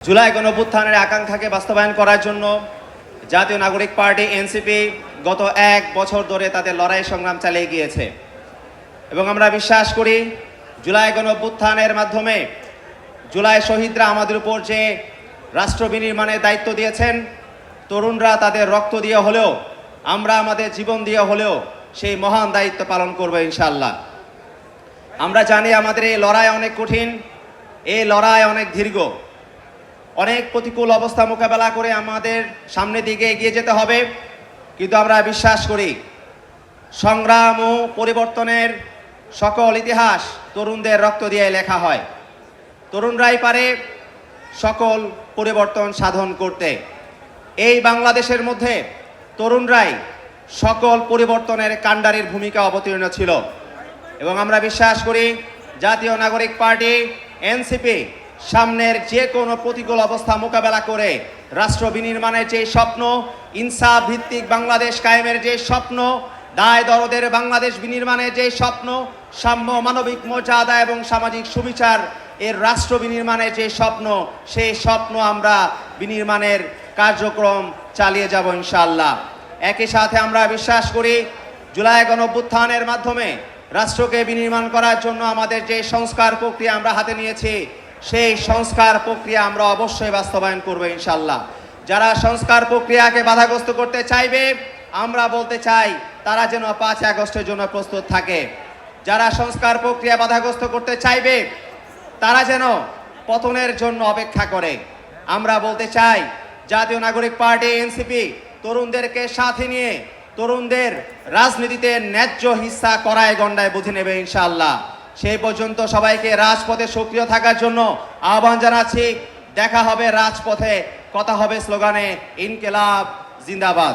জুলাই গণঅভ্যুত্থানের আকাঙ্ক্ষাকে বাস্তবায়ন করার জন্য জাতীয় নাগরিক পার্টি এনসিপি গত 1 বছর ধরে তাদের লড়াই সংগ্রাম চালিয়ে গিয়েছে এবং আমরা বিশ্বাস করি জুলাই গণঅভ্যুত্থানের মাধ্যমে জুলাই শহীদরা আমাদের উপর যে রাষ্ট্র বিনির্মাণের দায়িত্ব দিয়েছেন, তরুণরা তাদের রক্ত দিয়ে হলেও, আমরা আমাদের জীবন দিয়ে হলেও সেই মহান দায়িত্ব পালন করব ইনশাআল্লাহ। আমরা জানি আমাদের এই লড়াই অনেক কঠিন, এই লড়াই অনেক দীর্ঘ, অনেক প্রতিকূল অবস্থা মোকাবেলা করে আমাদের সামনের দিকে এগিয়ে যেতে হবে। কিন্তু আমরা বিশ্বাস করি সংগ্রাম ও পরিবর্তনের সকল ইতিহাস তরুণদের রক্ত দিয়ে লেখা হয়। তরুণরাই পারে সকল পরিবর্তন সাধন করতে। এই বাংলাদেশের মধ্যে তরুণরাই সকল পরিবর্তনের কাণ্ডারির ভূমিকা অবতীর্ণ ছিল এবং আমরা বিশ্বাস করি জাতীয় নাগরিক পার্টি এনসিপি সামনের যে কোনো প্রতিকূল অবস্থা মোকাবেলা করে রাষ্ট্র বিনির্মাণের যে স্বপ্ন, ইনসাফ ভিত্তিক বাংলাদেশ কায়েমের যে স্বপ্ন, দায় দরদের বাংলাদেশ বিনির্মাণের যে স্বপ্ন, সাম্য মানবিক মর্যাদা এবং সামাজিক সুবিচার এর রাষ্ট্র বিনির্মাণের যে স্বপ্ন, সেই স্বপ্ন আমরা বিনির্মাণের কার্যক্রম চালিয়ে যাব ইনশাআল্লাহ। একই সাথে আমরা বিশ্বাস করি জুলাই গণঅভ্যুত্থানের মাধ্যমে রাষ্ট্রকে বিনির্মাণ করার জন্য আমাদের যে সংস্কার প্রক্রিয়া আমরা হাতে নিয়েছি, সেই সংস্কার প্রক্রিয়া আমরা অবশ্যই বাস্তবায়ন করব ইনশাআল্লাহ। যারা সংস্কার প্রক্রিয়াকে বাধাগ্রস্ত করতে চাইবে, আমরা বলতে চাই তারা যেন 5 আগস্টের জন্য প্রস্তুত থাকে। যারা সংস্কার প্রক্রিয়া বাধাগ্রস্ত করতে চাইবে তারা যেন পতনের জন্য অপেক্ষা করে। আমরা বলতে চাই জাতীয় নাগরিক পার্টি এনসিপি তরুণদেরকে সাথে নিয়ে তরুণদের রাজনীতিতে ন্যায্য হিস্সা করায় গণ্ডায় বুঝে নেবে ইনশাআল্লাহ। সেই পর্যন্ত সবাইকে রাজপথে সক্রিয় থাকার জন্য আহ্বান জানাচ্ছি। দেখা হবে রাজপথে, কথা হবে স্লোগানে। ইনকিলাব জিন্দাবাদ।